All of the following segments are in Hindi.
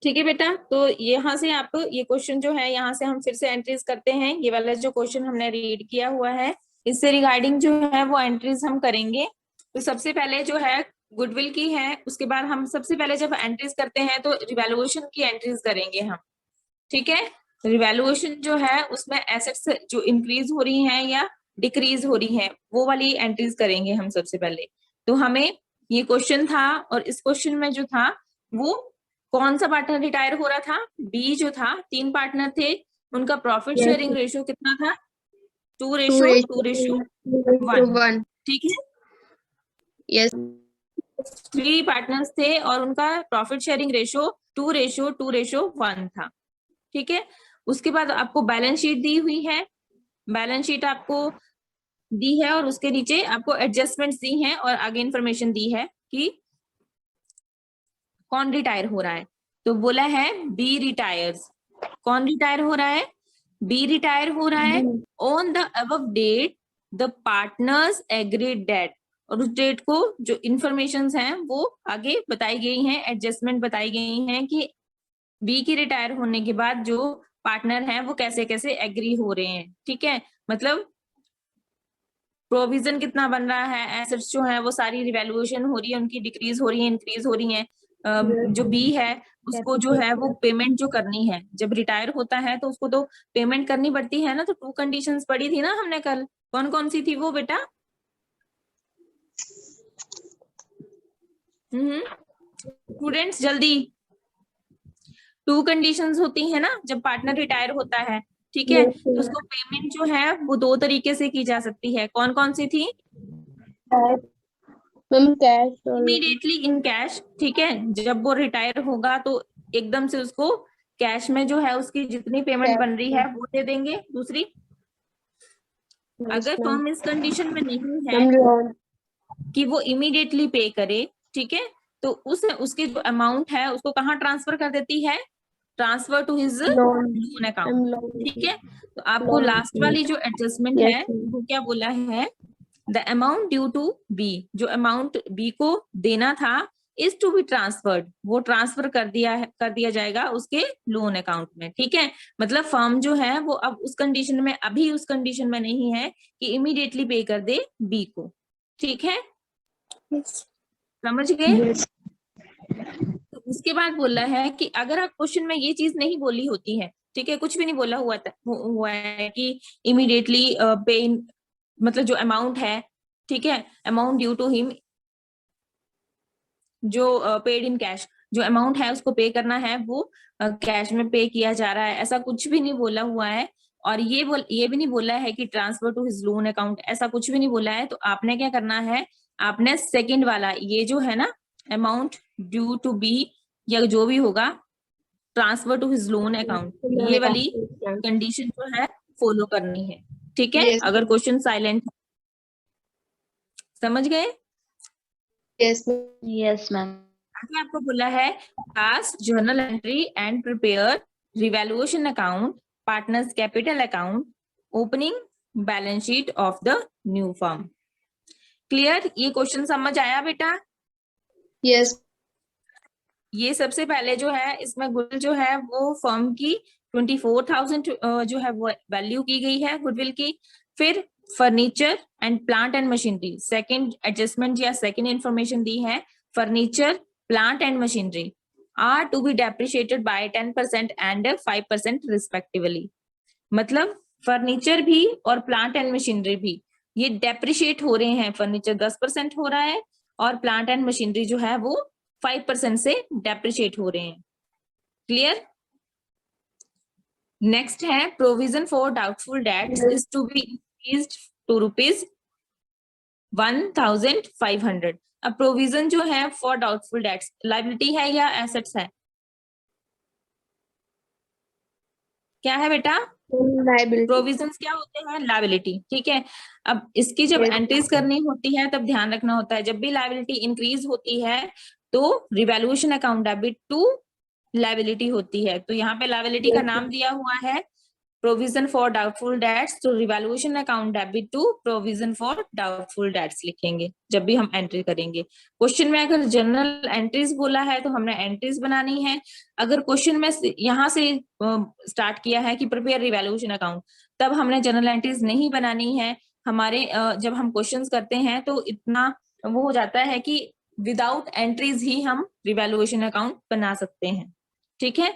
ठीक है बेटा, तो यहाँ से आप ये क्वेश्चन जो है यहाँ से हम फिर से एंट्रीज करते हैं। ये वाला जो क्वेश्चन हमने रीड किया हुआ है इससे रिगार्डिंग जो है वो एंट्रीज हम करेंगे। तो सबसे पहले जो है गुडविल की है, उसके बाद हम सबसे पहले जब एंट्रीज करते हैं तो रिवैल्यूएशन की एंट्रीज करेंगे हम। ठीक है, रिवैल्यूएशन जो है उसमें एसेट्स जो इंक्रीज हो रही हैं या डिक्रीज हो रही हैं वो वाली एंट्रीज करेंगे हम सबसे पहले। तो हमें ये क्वेश्चन था और इस क्वेश्चन में जो था वो कौन सा पार्टनर रिटायर हो रहा था, बी जो था। 3 पार्टनर थे, उनका प्रॉफिट शेयरिंग रेशियो कितना था, 2:1। 1. ठीक है, Yes. 3 पार्टनर्स थे और उनका प्रॉफिट शेयरिंग रेशियो 2:1 था। ठीक है, उसके बाद आपको बैलेंस शीट दी हुई है, बैलेंस शीट आपको दी है और उसके नीचे आपको एडजस्टमेंट्स दी हैं और आगे इंफॉर्मेशन दी है कि कौन रिटायर हो रहा है। तो बोला है बी रिटायर्स। कौन रिटायर हो रहा है, बी रिटायर हो रहा है। On the above date the partners agreed date, और उस डेट को जो इंफॉर्मेशन हैं वो आगे बताई गई हैं, एडजस्टमेंट बताई गई हैं कि बी की रिटायर होने के बाद जो पार्टनर हैं वो कैसे कैसे एग्री हो रहे हैं। ठीक है, मतलब प्रोविजन कितना बन रहा है, एसेट्स जो है वो सारी रिवैल्यूएशन हो रही है, उनकी डिक्रीज हो रही है, इंक्रीज हो रही है। जो बी है उसको जो है वो पेमेंट जो करनी है, जब रिटायर होता है तो उसको तो पेमेंट करनी पड़ती है ना। तो 2 कंडीशंस पढ़ी थी ना हमने कल, कौन कौन सी थी वो बेटा? स्टूडेंट्स जल्दी, 2 कंडीशंस होती है ना जब पार्टनर रिटायर होता है। ठीक है, तो उसको पेमेंट जो है वो 2 तरीके से की जा सकती है। कौन कौन सी थी? Cash immediately in cash. ठीक है, जब वो रिटायर होगा तो एकदम से उसको कैश में जो है उसकी जितनी पेमेंट बन रही है वो दे देंगे। दूसरी, अगर फर्म इस कंडीशन में नहीं है कि वो इमीडिएटली पे करे, ठीक है, तो उसकी जो अमाउंट है उसको कहाँ ट्रांसफर कर देती है, transfer to his loan account. ठीक है, तो आपको लास्ट वाली जो एडजस्टमेंट है वो क्या बोला है, the amount due to be, जो अमाउंट बी को देना था इज टू बी ट्रांसफर्ड, वो ट्रांसफर कर दिया जाएगा उसके लोन अकाउंट में। ठीक है, मतलब फर्म जो है वो अब उस कंडीशन में, अभी उस कंडीशन में नहीं है कि इमीडिएटली पे कर दे बी को। ठीक है, समझ गए? तो उसके बाद बोला है कि अगर आप क्वेश्चन में ये चीज नहीं बोली होती है, ठीक है, कुछ भी नहीं बोला हुआ है कि इमीडिएटली पे, मतलब जो अमाउंट है, ठीक है, अमाउंट ड्यू टू हिम, जो पेड इन कैश, जो अमाउंट है उसको पे करना है वो कैश में पे किया जा रहा है, ऐसा कुछ भी नहीं बोला हुआ है। और ये भी नहीं बोला है कि transfer to his loan account, ऐसा कुछ भी नहीं बोला है। तो आपने क्या करना है, आपने सेकंड वाला ये जो है ना, अमाउंट ड्यू टू बी या जो भी होगा, transfer to his loan account, ये वाली कंडीशन जो है फॉलो करनी है। ठीक है, अगर क्वेश्चन साइलेंट है, समझ गए? Yes ma'am. आगे आपको बोला है पास journal entry and prepare revaluation account, partners capital account, opening balance sheet of the new firm. Clear? ये क्वेश्चन समझ आया बेटा? यस। ये सबसे पहले जो है इसमें गुडविल जो है वो फर्म की 24,000 जो है वो वैल्यू की गई है गुडविल की। फिर furniture and plant and machinery, second adjustment या सेकंड इंफॉर्मेशन दी है, furniture plant and machinery are to be depreciated by 10% and 5% respectively. मतलब फर्नीचर भी और प्लांट एंड मशीनरी भी ये डेप्रिशिएट हो रहे हैं। फर्नीचर 10% हो रहा है और प्लांट एंड मशीनरी जो है वो 5% से डेप्रिशिएट हो रहे हैं। क्लियर? नेक्स्ट है provision for doubtful debts is to be increased to ₹1,500। अब प्रोविजन जो है फॉर डाउटफुल डेट्स लायबिलिटी है या एसेट्स है? क्या है बेटा? प्रोविजंस क्या होते हैं? लायबिलिटी। ठीक है, अब इसकी जब एंट्रीज करनी होती है तब ध्यान रखना होता है, जब भी लायबिलिटी इंक्रीज होती है तो revaluation account debit to liability होती है। तो यहाँ पे लायबिलिटी का नाम दिया हुआ है प्रोविजन फॉर डाउटफुल डेट्स, तो revaluation account debit to provision for doubtful debts लिखेंगे जब भी हम एंट्री करेंगे। क्वेश्चन में अगर जनरल एंट्रीज बोला है तो हमने एंट्रीज बनानी है। अगर क्वेश्चन में यहाँ से स्टार्ट किया है कि प्रिपेयर रिवैल्यूएशन अकाउंट, तब हमने जनरल एंट्रीज नहीं बनानी है। हमारे जब हम क्वेश्चंस करते हैं तो इतना वो हो जाता है कि विदाउट एंट्रीज ही हम रिवैल्यूएशन अकाउंट बना सकते हैं। ठीक है,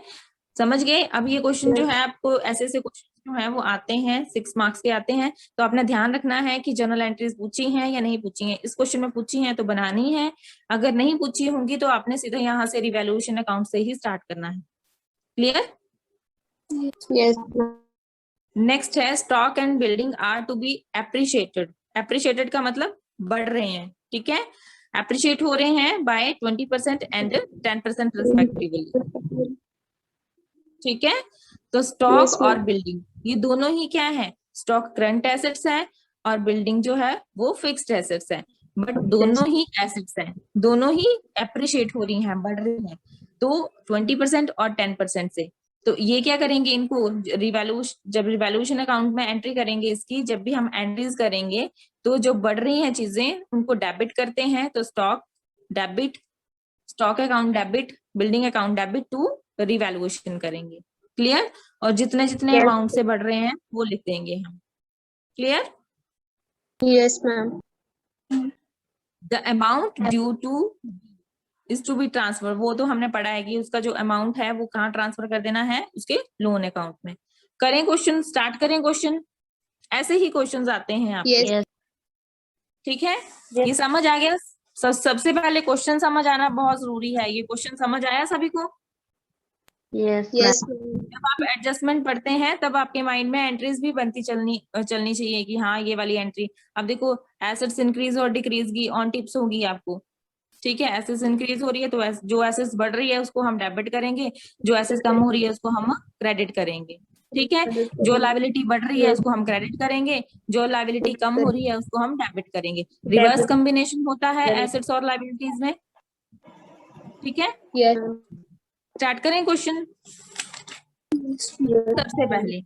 समझ गए। अब ये क्वेश्चन जो है आपको ऐसे क्वेश्चन जो है वो आते हैं, 6 मार्क्स के आते हैं, तो आपने ध्यान रखना है कि जनरल एंट्रीज पूछी हैं या नहीं पूछी हैं। इस क्वेश्चन में पूछी हैं तो बनानी है, अगर नहीं पूछी होंगी तो आपने सीधा यहाँ से रिवैल्यूएशन अकाउंट से ही स्टार्ट करना है। क्लियर? Yes. नेक्स्ट है stock and building are to be appreciated. Appreciated का मतलब बढ़ रहे हैं, ठीक है, एप्रिशिएट हो रहे हैं बाय 20% एंड 10% रिस्पेक्टिवली। ठीक है, तो स्टॉक Yes, ma'am. और बिल्डिंग ये दोनों ही क्या है, स्टॉक करंट एसेट्स है और बिल्डिंग जो है वो फिक्स्ड एसेट्स है, बट दोनों ही एसेट्स हैं, दोनों ही एप्रिशिएट हो रही हैं, बढ़ रही हैं, तो 20% और 10% से। तो ये क्या करेंगे, इनको जब रिवैल्यूएशन अकाउंट में एंट्री करेंगे इसकी, जब भी हम एंट्रीज करेंगे तो जो बढ़ रही हैं चीजें उनको डेबिट करते हैं, तो stock debit, stock account debit, building account debit to revaluation करेंगे। क्लियर? और जितने जितने Yes. अमाउंट से बढ़ रहे हैं वो लिख देंगे हम। Clear? Yes, ma'am. The amount due to is to be transfer, वो तो हमने पढ़ा है कि उसका जो अमाउंट है वो कहाँ ट्रांसफर कर देना है, उसके लोन अकाउंट में। करें क्वेश्चन, स्टार्ट करें क्वेश्चन, ऐसे ही क्वेश्चंस आते हैं आपके। Yes. ठीक है, ये समझ आ गया? सबसे पहले क्वेश्चन समझ आना बहुत जरूरी है। ये क्वेश्चन समझ आया सभी को? Yes, ma'am. जब आप एडजस्टमेंट पढ़ते हैं तब आपके माइंड में एंट्रीज भी बनती चलनी चाहिए कि हाँ ये वाली एंट्री। अब देखो एसेट्स इंक्रीज और डिक्रीज की ऑन टिप्स होगी आपको। ठीक है, एसेट्स इंक्रीज हो रही है तो जो एसेट्स बढ़ रही है उसको हम डेबिट करेंगे, जो एसेट्स कम हो रही है उसको हम क्रेडिट करेंगे। ठीक है, जो लायबिलिटी बढ़ रही है उसको हम क्रेडिट करेंगे, जो लायबिलिटी कम हो रही है उसको हम डेबिट करेंगे। रिवर्स कॉम्बिनेशन होता है एसेट्स और लायबिलिटीज में। ठीक है, Yes. स्टार्ट करें क्वेश्चन। सबसे पहले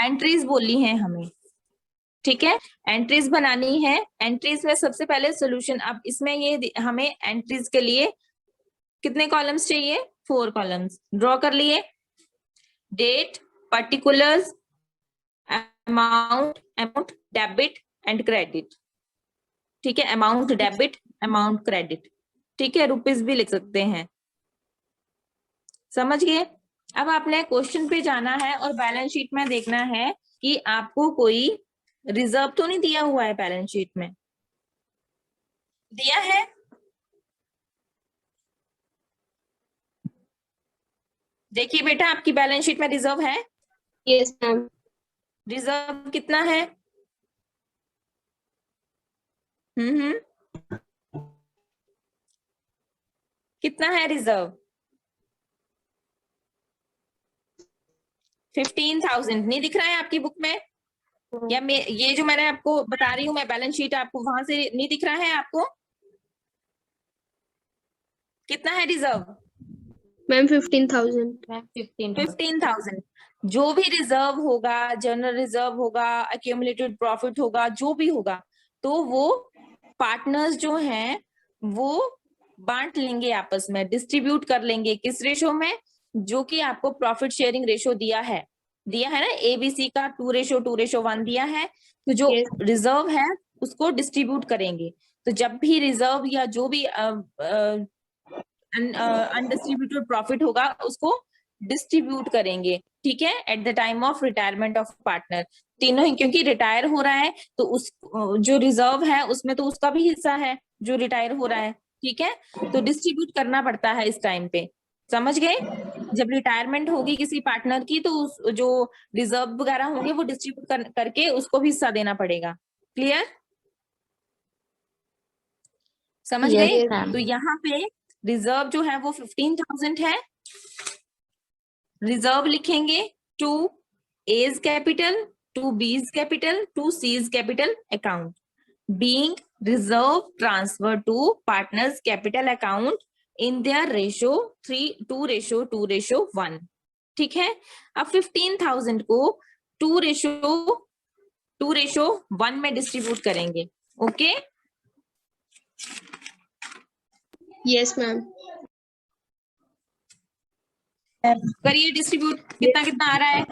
एंट्रीज बोली है हमें, ठीक है, एंट्रीज बनानी है। एंट्रीज में सबसे पहले सोल्यूशन, अब इसमें ये हमें एंट्रीज के लिए कितने कॉलम्स चाहिए, 4 कॉलम्स ड्रॉ कर लिए। Date, particulars, amount, debit and credit. ठीक है, अमाउंट डेबिट, अमाउंट क्रेडिट। ठीक है, रुपीज भी लिख सकते हैं। समझ गए? अब आपने क्वेश्चन पे जाना है और बैलेंस शीट में देखना है कि आपको कोई रिजर्व तो नहीं दिया हुआ है। बैलेंस शीट में दिया है? देखिए बेटा, आपकी बैलेंस शीट में रिजर्व है? Yes, ma'am. रिजर्व कितना है? कितना है रिजर्व? 15,000 नहीं दिख रहा है आपकी बुक में? या ये जो मैंने आपको बता रही हूँ मैं बैलेंस शीट, आपको वहां से नहीं दिख रहा है आपको? कितना है रिजर्व? Ma'am, 15,000. 15,000। जो भी रिजर्व होगा, जनरल रिजर्व होगा, एक्यूमुलेटेड प्रॉफिट होगा, जो भी होगा, तो वो पार्टनर्स जो हैं वो बांट लेंगे आपस में, डिस्ट्रीब्यूट कर लेंगे। किस रेशो में? जो कि आपको प्रॉफिट शेयरिंग रेशो दिया है ना, एबीसी का 2:1 दिया है। तो जो Yes. रिजर्व है उसको डिस्ट्रीब्यूट करेंगे। तो जब भी रिजर्व या जो भी अनडिस्ट्रीब्यूटेड प्रॉफिट होगा उसको डिस्ट्रीब्यूट करेंगे। ठीक है, at the time of retirement of partner. तीनों ही, क्योंकि रिटायर हो रहा है तो उस जो रिजर्व है उसमें तो उसका भी हिस्सा है जो रिटायर हो रहा है। ठीक है, तो डिस्ट्रीब्यूट करना पड़ता है इस टाइम पे। समझ गए? जब रिटायरमेंट होगी किसी पार्टनर की तो जो रिजर्व वगैरह होंगे वो डिस्ट्रीब्यूट करके उसको भी हिस्सा देना पड़ेगा। क्लियर? समझ Yes, गए? ma'am. तो यहाँ पे रिजर्व जो है वो 15,000 है। रिजर्व लिखेंगे to A's capital, to B's capital, to C's capital account, being reserve transfer to partners capital account in their ratio 3:2:1। ठीक है, अब 15,000 को 2:1 में डिस्ट्रीब्यूट करेंगे। Okay Yes, ma'am. करिए डिस्ट्रीब्यूट, कितना कितना आ रहा है?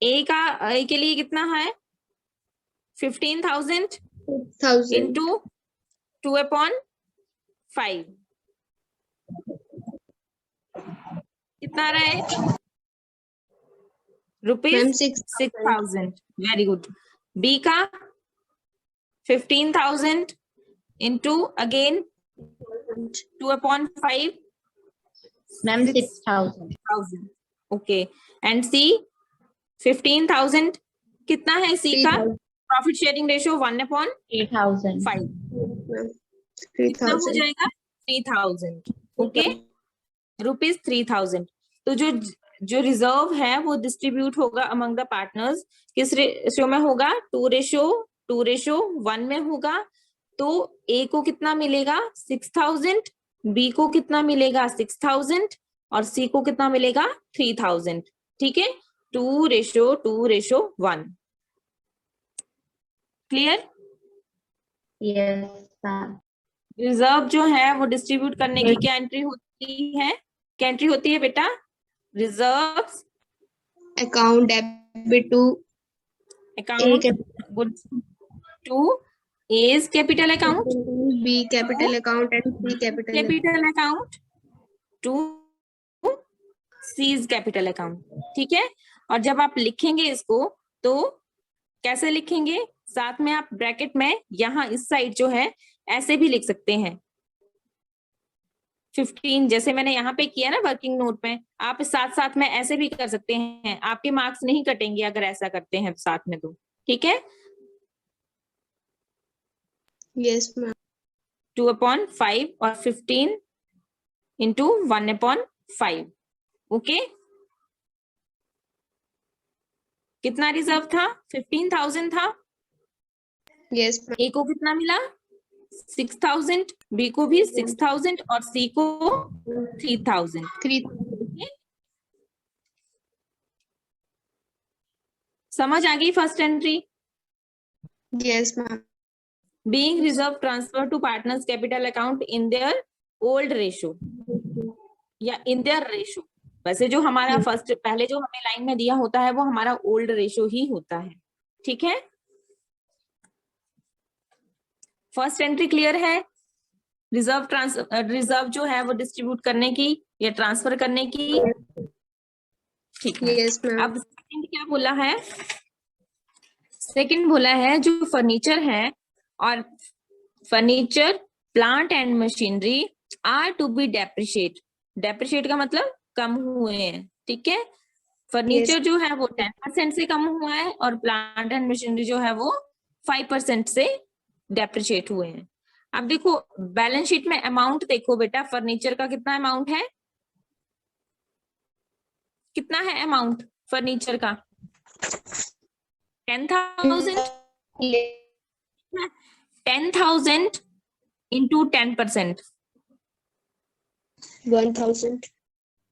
ए के लिए कितना है? 15,000 1,000. इंटू 2/5 कितना आ रहा है? Ma'am, rupees 6,000. 6,000। Very good. B का 15,000 into again 2/5 ma'am 6,000। Okay. And c 15,000 कितना है सी का? 3,000. Profit sharing ratio 1/5 3,000। Ma'am, कितना हो 3,000. जाएगा? 3,000। Okay rupees 3,000। तो जो रिजर्व है वो डिस्ट्रीब्यूट होगा अमंग द पार्टनर्स। किस रेशियो में होगा? 2:1 में होगा। तो ए को कितना मिलेगा? 6,000, बी को कितना मिलेगा? 6,000 और सी को कितना मिलेगा? 3,000। ठीक है, 2:1। क्लियर? Yes ma'am. रिजर्व जो है वो डिस्ट्रीब्यूट करने की क्या एंट्री होती है? क्या एंट्री होती है बेटा? Reserves Account debit to account A goods to A's capital account, B capital account and C capital account. Capital account to C's capital account. ठीक है, और जब आप लिखेंगे इसको तो कैसे लिखेंगे? साथ में आप ब्रैकेट में यहाँ इस साइड जो है ऐसे भी लिख सकते हैं 15, जैसे मैंने यहाँ पे किया ना वर्किंग नोट में, आप साथ साथ में ऐसे भी कर सकते हैं। आपके मार्क्स नहीं कटेंगे अगर ऐसा करते हैं साथ में तो। ठीक है, Yes, ma'am. 2/5 और 15 इंटू 1/5। ओके, कितना रिजर्व था? 15,000 था। Yes, ma'am. ए को कितना मिला? 6,000, बी को भी 6,000 और सी को 3,000। 3,000. समझ आ गई first entry? Yes, ma'am. Being reserve transfer to partners capital account in their old ratio या in their ratio। वैसे जो हमारा फर्स्ट पहले जो हमें लाइन में दिया होता है वो हमारा ओल्ड रेशियो ही होता है। ठीक है, फर्स्ट एंट्री क्लियर है? रिजर्व जो है वो डिस्ट्रीब्यूट करने की या ट्रांसफर करने की। ठीक है, Yes, ma'am. अब सेकंड क्या बोला है? सेकंड बोला है जो फर्नीचर है और furniture plant and machinery are to be depreciate. Depreciate का मतलब कम हुए हैं। ठीक है, फर्नीचर जो है वो 10% से कम हुआ है और प्लांट एंड मशीनरी जो है वो 5% से डेप्रिशिएट हुए हैं। अब देखो बैलेंस शीट में अमाउंट देखो बेटा, फर्नीचर का कितना अमाउंट है? कितना है अमाउंट फर्नीचर का? 10,000। 10,000 इंटू 10%, 1,000.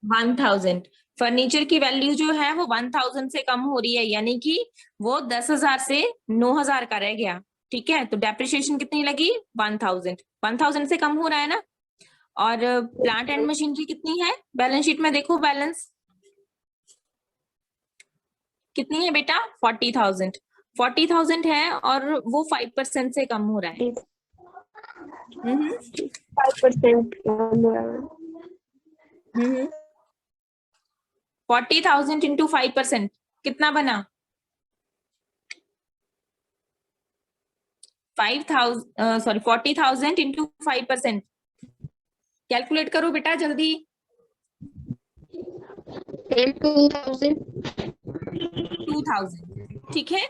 1,000। फर्नीचर की वैल्यू जो है वो 1,000 से कम हो रही है, यानी कि वो 10,000 से 9,000 का रह गया। ठीक है, तो डेप्रिसिएशन कितनी लगी? 1,000। 1,000 से कम हो रहा है ना। और प्लांट एंड मशीनरी कितनी है? बैलेंस शीट में देखो बैलेंस कितनी है बेटा? 40,000। 40,000 है और वो 5% से कम हो रहा है। 5%. 40,000 इंटू 5% कितना बना? 40,000 इंटू 5%। कैलकुलेट करो बेटा जल्दी। 2,000. 2,000। ठीक है,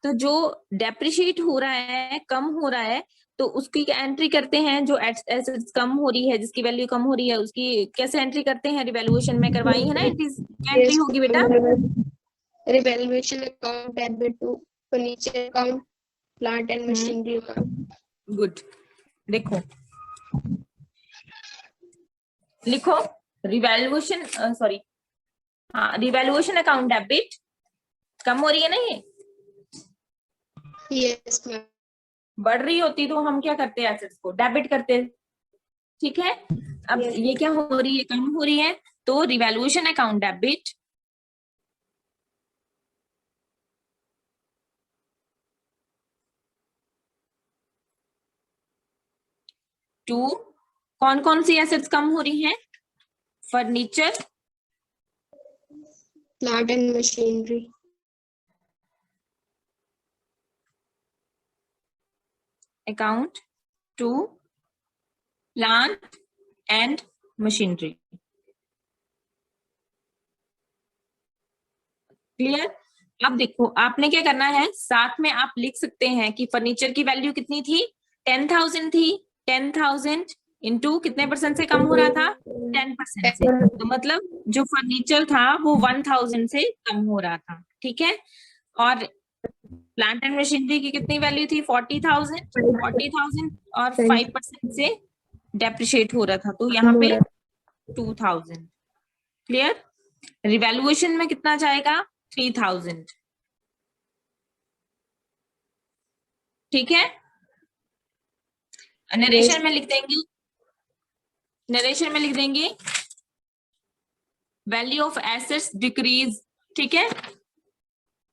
तो जो डेप्रिशिएट हो रहा है, कम हो रहा है, तो उसकी एंट्री करते हैं। जो एसेट्स कम हो रही है, जिसकी वैल्यू कम हो रही है, उसकी कैसे एंट्री करते हैं? रिवैल्यूएशन में करवाई है ना एंट्रीज। क्या एंट्री होगी बेटा? Revaluation account, debit to furniture account, plant and machinery account. Good. देखो लिखो रिवैल्यूएशन, सॉरी, हाँ, रिवैल्यूएशन अकाउंट डेबिट कम हो रही है ना, ये Yes, ma'am. बढ़ रही होती तो हम क्या करते हैं, एसेट्स को डेबिट करते। ठीक है, अब Yes, ये क्या हो रही है, कम हो रही है, तो रिवैल्यूएशन अकाउंट डेबिट टू, कौन कौन सी एसेट्स कम हो रही हैं, furniture, Plant and machinery. Account to plant and machinery. Clear. अब देखो आपने क्या करना है, साथ में आप लिख सकते हैं कि फर्नीचर की वैल्यू कितनी थी, 10,000 थी, 10,000 इंटू कितने परसेंट से कम हो रहा था, 10% से, तो मतलब जो फर्नीचर था वो 1,000 से कम हो रहा था। ठीक है, और प्लांट एंड मशीनरी की कितनी वैल्यू थी, 40,000 और 5% से डेप्रिशिएट हो रहा था, तो यहाँ पे 2,000। क्लियर। रिवैल्यूएशन में कितना जाएगा, 3,000। ठीक है, नरेशन में लिख देंगे, नरेशन में लिख देंगे वैल्यू ऑफ एसेट्स डिक्रीज। ठीक है,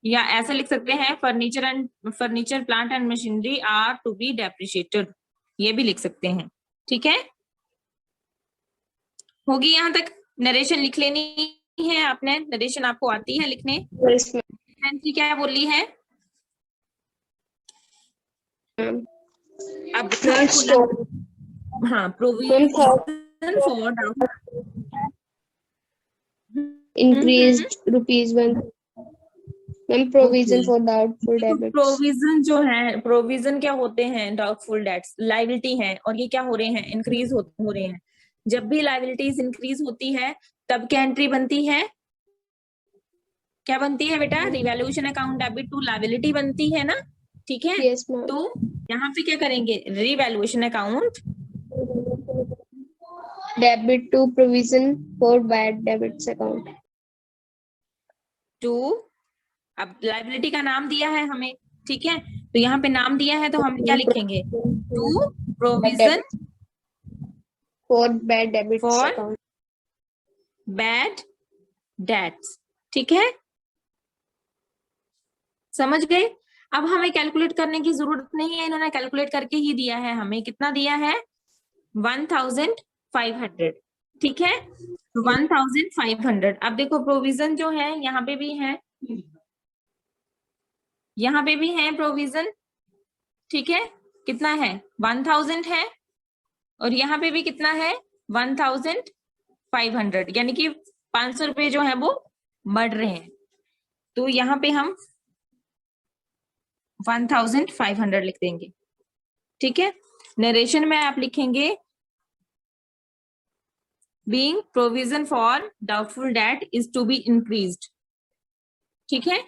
या ऐसा लिख सकते हैं furniture plant and machinery are to be depreciated, ये भी लिख सकते हैं। ठीक है, होगी यहाँ तक। नरेशन लिख लेनी है आपने, नरेशन आपको आती है लिखने। Yes, ma'am. एंट्री क्या बोली है, अब Not stock. हाँ, Ma'am, provision for increased rupees 1. Ma'am, provision for doubtful debits. Provision जो है, प्रोविजन क्या होते हैं, डाउटफुल डेट्स, लाइबिलिटी है, और ये क्या हो रहे हैं, इंक्रीज हो रहे हैं। जब भी लाइबिलिटीज इंक्रीज होती है तब क्या एंट्री बनती है, क्या बनती है बेटा, revaluation account debit to liability बनती है ना। ठीक है, Yes, ma'am. तो यहाँ पे क्या करेंगे, revaluation account Debit to provision for bad debits account. To, अब लाइबिलिटी का नाम दिया है हमें, ठीक है, तो यहाँ पे नाम दिया है तो हम क्या लिखेंगे, to provision For bad debits For- account. Bad debts. ठीक है, समझ गए। अब हमें कैलकुलेट करने की जरूरत नहीं है, इन्होंने कैलकुलेट करके ही दिया है हमें, कितना दिया है, 1,500। ठीक है, 1,500। अब देखो प्रोविजन जो है यहाँ पे भी है, यहाँ पे भी है प्रोविजन। ठीक है, कितना है, 1,000 है, और यहाँ पे भी कितना है, 1,500, यानी कि 500 रुपए जो है वो बढ़ रहे हैं, तो यहाँ पे हम 1,500 लिख देंगे। ठीक है, नरेशन में आप लिखेंगे being provision for doubtful debt is to be increased. ठीक है,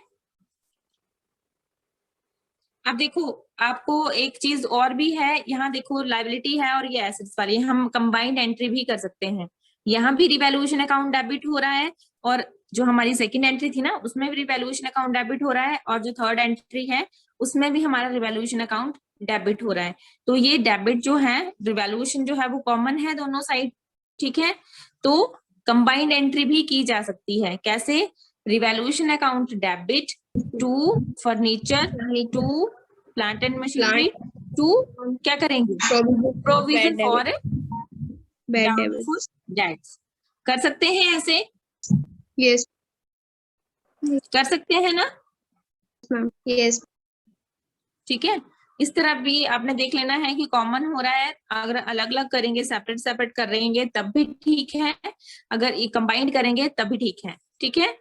अब देखो आपको एक चीज और भी है, यहाँ देखो लाइबिलिटी है और ये एसेट्स वाली, हम कंबाइंड एंट्री भी कर सकते हैं। यहाँ भी रिवैल्यूएशन अकाउंट डेबिट हो रहा है, और जो हमारी सेकंड एंट्री थी ना उसमें भी रिवैल्यूएशन अकाउंट डेबिट हो रहा है, और जो थर्ड एंट्री है उसमें भी हमारा रिवैल्यूएशन अकाउंट डेबिट हो रहा है। तो ये डेबिट जो है, रिवैल्यूएशन जो है वो कॉमन है दोनों साइड। ठीक है, तो कंबाइंड एंट्री भी की जा सकती है, कैसे, revaluation account debit to furniture to plant and machinery to, क्या करेंगे, provision for Bad doubtful debits. Debts. कर सकते हैं ऐसे, Yes, कर सकते हैं ना। ma'am. Yes. ठीक है, इस तरह भी आपने देख लेना है कि कॉमन हो रहा है, अगर अलग अलग करेंगे, सेपरेट सेपरेट कर रहेंगे तब भी ठीक है, अगर ये कंबाइंड करेंगे तब भी ठीक है। ठीक है,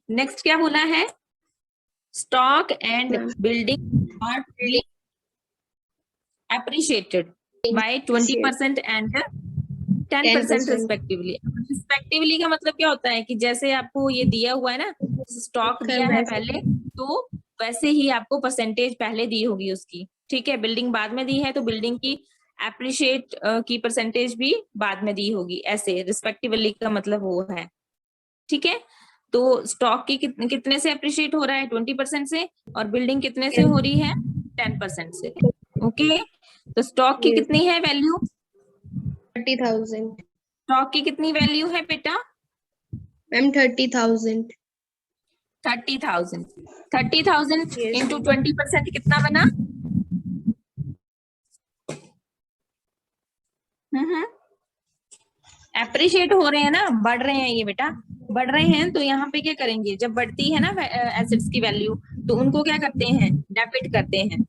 नेक्स्ट क्या बोला है, stock and building are appreciated by 20% and 10% respectively. Respectively का मतलब क्या होता है कि जैसे आपको ये दिया हुआ है ना, स्टॉक दिया है पहले, तो वैसे ही आपको परसेंटेज पहले दी होगी उसकी, ठीक है। बिल्डिंग बाद में दी है तो बिल्डिंग की एप्रिशिएट की परसेंटेज भी बाद में दी होगी, ऐसे रिस्पेक्टिवली का मतलब वो है, ठीक है। तो स्टॉक की कितने से अप्रिशिएट हो रहा है? 20% से, और बिल्डिंग कितने से हो रही है? 10% से। ओके, तो स्टॉक की Yes. कितनी है वैल्यू? 30,000. स्टॉक की कितनी वैल्यू है बेटा? मैम 30,000. 30,000। 30,000 Yes. इंटू 20% कितना बना? एप्रिशिएट हो रहे हैं ना, बढ़ रहे हैं ये बेटा, बढ़ रहे हैं। तो यहाँ पे क्या करेंगे, जब बढ़ती है ना एसेट्स की वैल्यू, तो उनको क्या करते हैं? डेबिट करते हैं।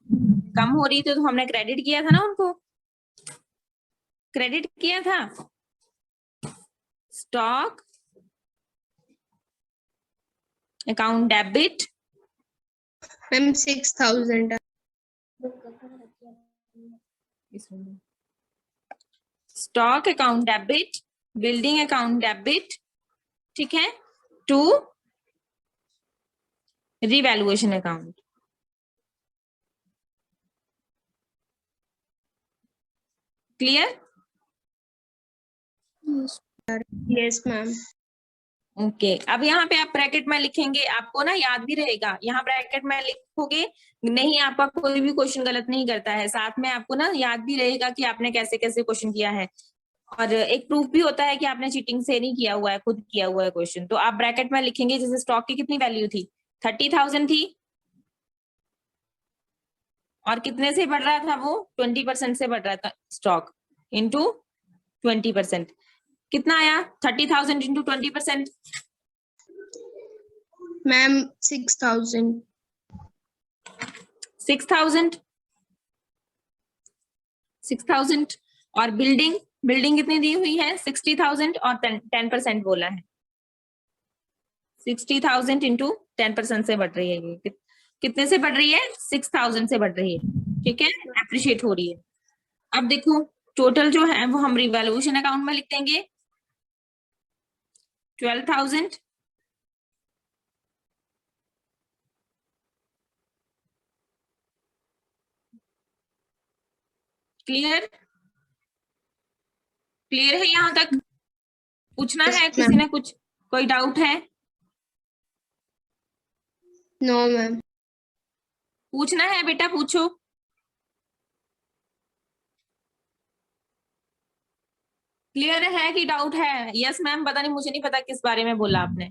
कम हो रही थी तो हमने क्रेडिट किया था ना, उनको क्रेडिट किया था। Stock account debit, ma'am 6,000. Stock account debit, building account debit, ठीक है, to revaluation account. Clear? Yes, ma'am. Okay अब यहाँ पे आप ब्रैकेट में लिखेंगे, आपको ना याद भी रहेगा। यहाँ ब्रैकेट में लिखोगे नहीं, आपका कोई भी क्वेश्चन गलत नहीं करता है, साथ में आपको ना याद भी रहेगा कि आपने कैसे कैसे क्वेश्चन किया है, और एक प्रूफ भी होता है कि आपने चीटिंग से नहीं किया हुआ है, खुद किया हुआ है क्वेश्चन। तो आप ब्रैकेट में लिखेंगे, जैसे स्टॉक की कितनी वैल्यू थी? 30,000 थी, और कितने से बढ़ रहा था वो? 20% से बढ़ रहा था स्टॉक, इंटू 20%। कितना आया? 30,000 इंटू 20%, मैम 6,000. 6,000। 6,000 और बिल्डिंग, बिल्डिंग कितनी दी हुई है? 60,000 और 10% बोला है। 60,000 इंटू 10% से बढ़ रही है ये, कितने से बढ़ रही है? 6,000 से बढ़ रही है, ठीक है, एप्रिशिएट हो रही है। अब देखो टोटल जो है वो हम रिवैल्यूएशन अकाउंट में लिख देंगे, 12,000 क्लियर? क्लियर है यहाँ तक? पूछना Yes, है किसी मैम. ने कुछ? कोई डाउट है? No, ma'am. पूछना है बेटा, पूछो। क्लियर है कि डाउट है? यस मैम, पता नहीं, मुझे नहीं पता किस बारे में बोला आपने।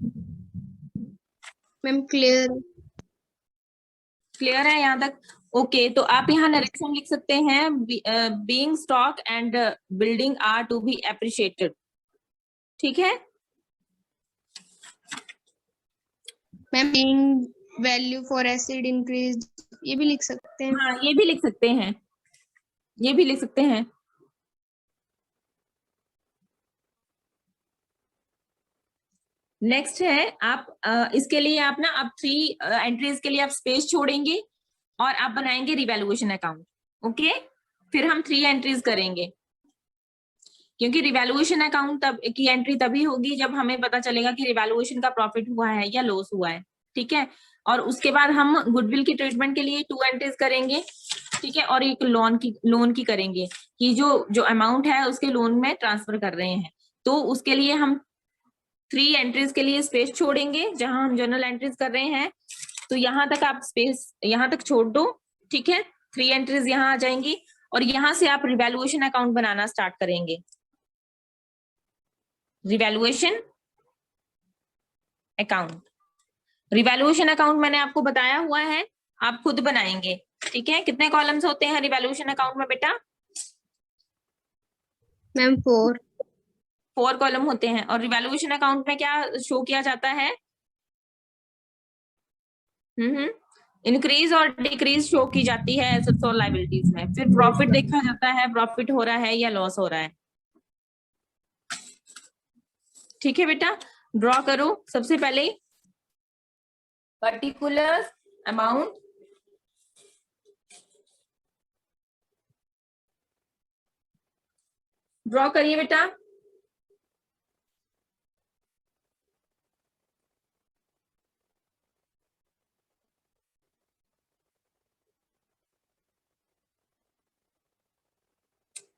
Ma'am clear. क्लियर है यहाँ तक? ओके तो आप यहाँ नरेशन लिख सकते हैं, being stock and building are to be appreciated, ठीक है। Ma'am value for asset increase, ये भी लिख सकते हैं. हाँ ये भी लिख सकते हैं, ये भी लिख सकते हैं। नेक्स्ट है आप इसके लिए आप ना अब 3 एंट्रीज के लिए आप स्पेस छोड़ेंगे और आप बनाएंगे रिवैल्यूएशन अकाउंट। ओके, फिर हम 3 एंट्रीज करेंगे, क्योंकि रिवैल्यूएशन अकाउंट तब की एंट्री तभी होगी जब हमें पता चलेगा कि रिवैल्यूएशन का प्रॉफिट हुआ है या लॉस हुआ है, ठीक है। और उसके बाद हम गुडविल की ट्रीटमेंट के लिए 2 एंट्रीज करेंगे, ठीक है, और एक लोन की करेंगे कि जो अमाउंट है उसके लोन में ट्रांसफर कर रहे हैं। तो उसके लिए हम 3 एंट्रीज के लिए स्पेस छोड़ेंगे जहां हम जर्नल एंट्रीज कर रहे हैं। तो यहाँ तक आप स्पेस यहाँ तक छोड़ दो, ठीक है। 3 एंट्रीज यहाँ आ जाएंगी और यहाँ से आप रिवैल्यूएशन अकाउंट बनाना स्टार्ट करेंगे। रिवैल्यूएशन अकाउंट, रिवैल्यूएशन अकाउंट मैंने आपको बताया हुआ है, आप खुद बनाएंगे, ठीक है। कितने कॉलम्स होते हैं रिवैल्यूएशन अकाउंट में बेटा? मैम 4. 4 कॉलम होते हैं। और रिवैल्यूएशन अकाउंट में क्या शो किया जाता है? इंक्रीज और डिक्रीज शो की जाती है एसेट्स और लायबिलिटीज में। फिर प्रॉफिट देखा जाता है, प्रॉफिट हो रहा है या लॉस हो रहा है, ठीक है बेटा। ड्रॉ करो सबसे पहले पर्टिकुलर अमाउंट, ड्रॉ करिए बेटा।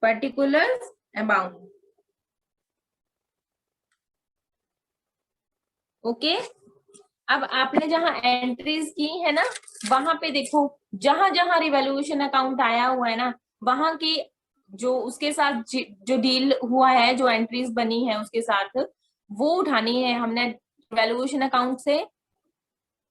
Particular amount. ओके, अब आपने जहां एंट्रीज की है ना, वहां पे देखो, जहां जहां रिवैल्यूएशन अकाउंट आया हुआ है ना, वहां की जो उसके साथ जो डील हुआ है, जो एंट्रीज बनी है उसके साथ, वो उठानी है हमने रिवैल्यूएशन अकाउंट से।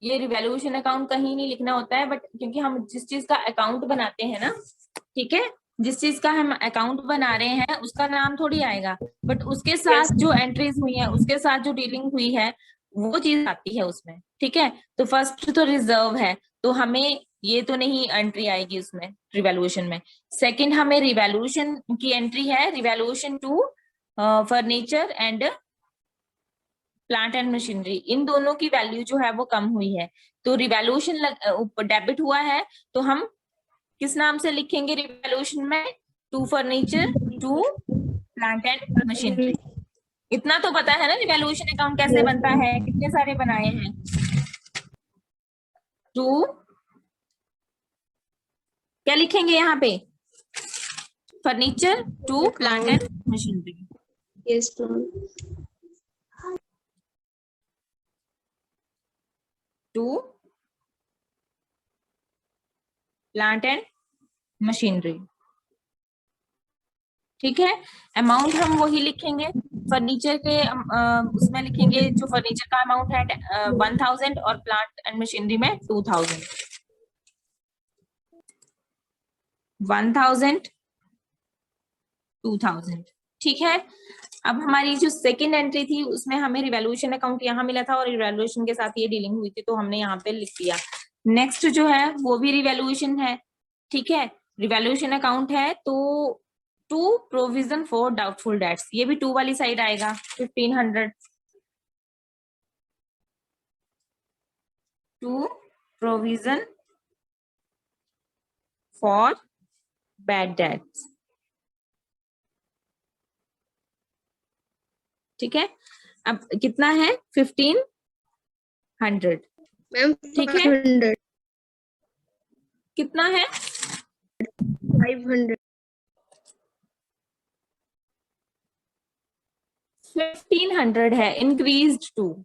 ये रिवैल्यूएशन अकाउंट कहीं नहीं लिखना होता है, बट क्योंकि हम जिस चीज का अकाउंट बनाते हैं ना, ठीक है, जिस चीज का हम अकाउंट बना रहे हैं उसका नाम थोड़ी आएगा, बट उसके साथ जो एंट्रीज हुई है, उसके साथ जो डीलिंग हुई है, वो चीज आती है उसमें। ठीक है, तो फर्स्ट तो रिजर्व है, तो हमें ये तो नहीं एंट्री आएगी उसमें रिवैल्यूएशन में। सेकंड, हमें रिवैल्यूएशन की एंट्री है, revaluation to furniture and plant and machinery, इन दोनों की वैल्यू जो है वो कम हुई है, तो रिवैल्यूएशन डेबिट हुआ है, तो हम किस नाम से लिखेंगे रिवैल्यूएशन में? To furniture to plant and machinery. इतना तो पता है ना रिवैल्यूएशन अकाउंट कैसे बनता है, कितने सारे बनाए हैं। टू क्या लिखेंगे यहाँ पे? Furniture to plant and machinery. Yes ma'am. To plant and machinery. ठीक है, अमाउंट हम वही लिखेंगे, फर्नीचर के उसमें लिखेंगे, जो फर्नीचर का अमाउंट है 1000 और प्लांट एंड मशीनरी में 2000। 1000 2000। ठीक है, अब हमारी जो सेकंड एंट्री थी उसमें हमें रिवैल्यूएशन अकाउंट यहाँ मिला था और रिवैल्यूएशन के साथ ये डीलिंग हुई थी, तो हमने यहाँ पे लिख दिया। नेक्स्ट जो है वो भी रिवैल्यूएशन है। ठीक है, रिवैल्यूएशन अकाउंट है, तो to provision for doubtful debts, ये भी टू वाली साइड आएगा। 1500 to provision for bad debts. ठीक है, अब कितना है? 1500। मैम ठीक है, 500। कितना है? 500। 1500 है, इंक्रीज्ड टू